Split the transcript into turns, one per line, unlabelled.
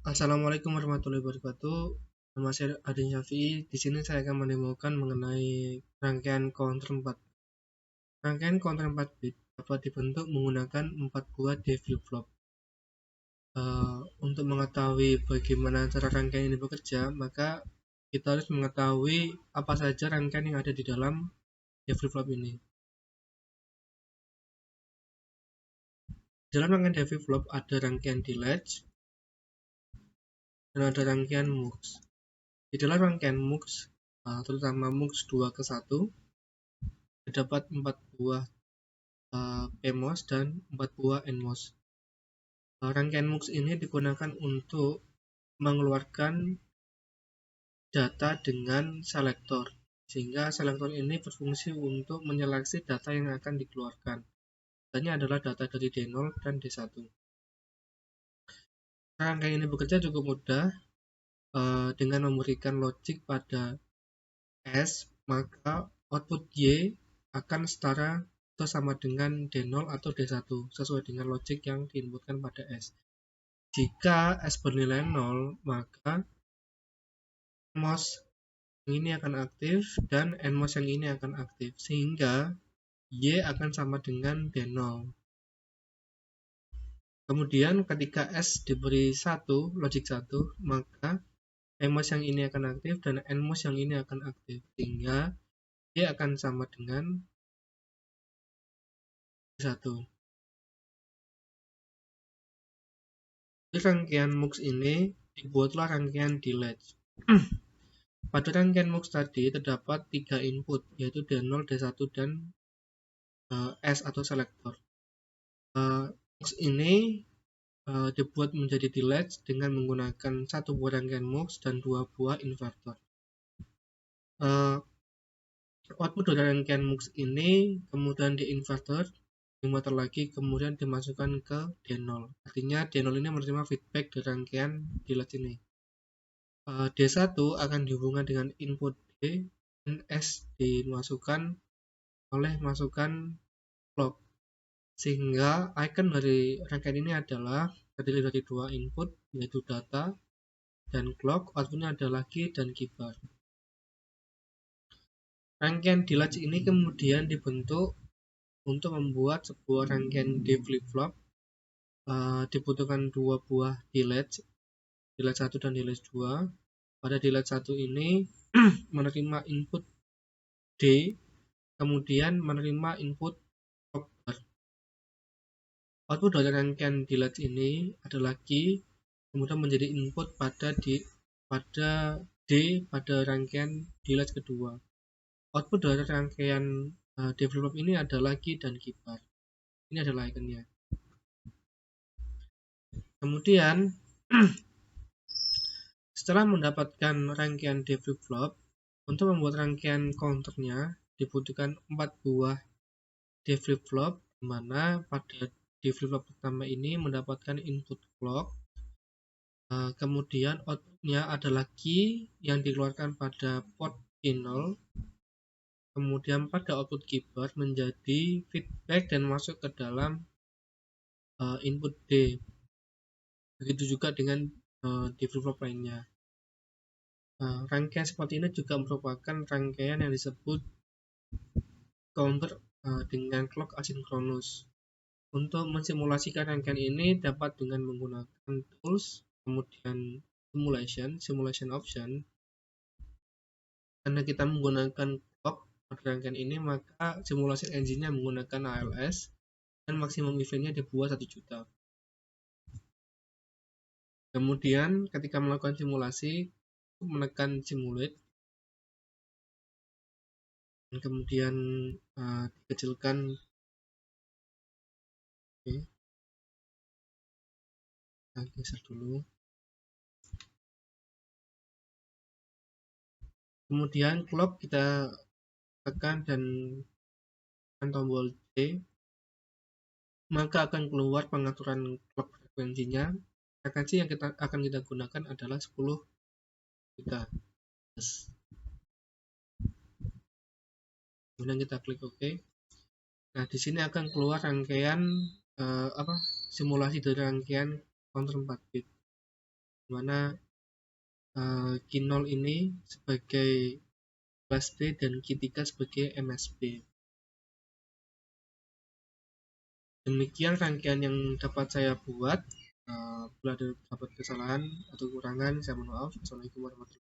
Assalamualaikum warahmatullahi wabarakatuh. Nama saya Adin Syafi'i. Di sini saya akan mendemokan mengenai rangkaian counter 4. Rangkaian counter 4 bit dapat dibentuk menggunakan 4 buah D flip-flop. Untuk mengetahui bagaimana cara rangkaian ini bekerja, maka kita harus mengetahui apa saja rangkaian yang ada di dalam D flip-flop ini. Dalam rangkaian D flip-flop ada rangkaian D latch dan ada rangkaian MUX. Di dalam rangkaian MUX, terutama MUX 2 ke 1, terdapat 4 buah PMOS dan 4 buah NMOS. Rangkaian MUX ini digunakan untuk mengeluarkan data dengan selektor, sehingga selektor ini berfungsi untuk menyeleksi data yang akan dikeluarkan. Datanya adalah data dari D0 dan D1. Rangkaian ini bekerja cukup mudah. Dengan memberikan logic pada S, maka output Y akan setara atau sama dengan D0 atau D1 sesuai dengan logic yang diinputkan pada S. Jika S bernilai 0, maka MOS yang ini akan aktif dan NMOS yang ini akan aktif, sehingga Y akan sama dengan D0. Kemudian ketika S diberi 1, logic 1, maka NMOS yang ini akan aktif dan NMOS yang ini akan aktif, sehingga Y akan sama dengan 1. Di rangkaian MUX ini dibuatlah rangkaian D latch. Pada rangkaian MUX tadi terdapat 3 input, yaitu D0, D1, dan S atau selektor. MUX ini dibuat menjadi D latch dengan menggunakan 1 buah rangkaian MUX dan 2 buah inverter. Output dari rangkaian MUX ini kemudian diinverter, dimuter lagi, kemudian dimasukkan ke D0. Artinya D0 ini menerima feedback dari rangkaian D latch ini. D1 akan dihubungkan dengan input D dan S dimasukkan oleh masukan clock, sehingga icon dari rangkaian ini adalah terdiri dari 2 input, yaitu data dan clock. Outputnya adalah key dan keybar. Rangkaian D latch ini kemudian dibentuk untuk membuat sebuah rangkaian D flip-flop. Dibutuhkan 2 buah D latch 1 dan D latch 2. Pada D latch 1 ini menerima input D, kemudian menerima input clock bar. Output dari rangkaian D latch ini adalah key, kemudian menjadi input pada D pada rangkaian D latch kedua. Output dari rangkaian D flip-flop ini adalah key dan keybar. Ini adalah iconnya. Kemudian setelah mendapatkan rangkaian D flip-flop, untuk membuat rangkaian counternya dibutuhkan 4 buah D flip-flop, di mana pada D flip-flop pertama ini mendapatkan input clock, kemudian outputnya adalah key yang dikeluarkan pada port P0, kemudian pada output keybar menjadi feedback dan masuk ke dalam input D. Begitu juga dengan D flip-flop lainnya. Rangkaian seperti ini juga merupakan rangkaian yang disebut counter dengan clock asinkronus. Untuk mensimulasikan rangkaian ini dapat dengan menggunakan tools, kemudian simulation option. Karena kita menggunakan clock pada rangkaian ini, maka simulasi engine-nya menggunakan ALS dan maksimum event-nya dibuat 1 juta. Kemudian ketika melakukan simulasi, menekan simulate dan kemudian dikecilkan. Oke. Kita geser dulu. Kemudian clock kita tekan dan tekan tombol C, maka akan keluar pengaturan clock frekuensinya. Frekuensi yang akan kita gunakan adalah 10 juta. Kemudian kita klik OK. Nah, di sini akan keluar rangkaian simulasi dari rangkaian counter 4 bit. dimana key 0 ini sebagai kelas D dan key 3 sebagai MSB. Demikian rangkaian yang dapat saya buat. Bila ada dapat kesalahan atau kekurangan, saya mohon maaf. Assalamualaikum warahmatullahi wabarakatuh.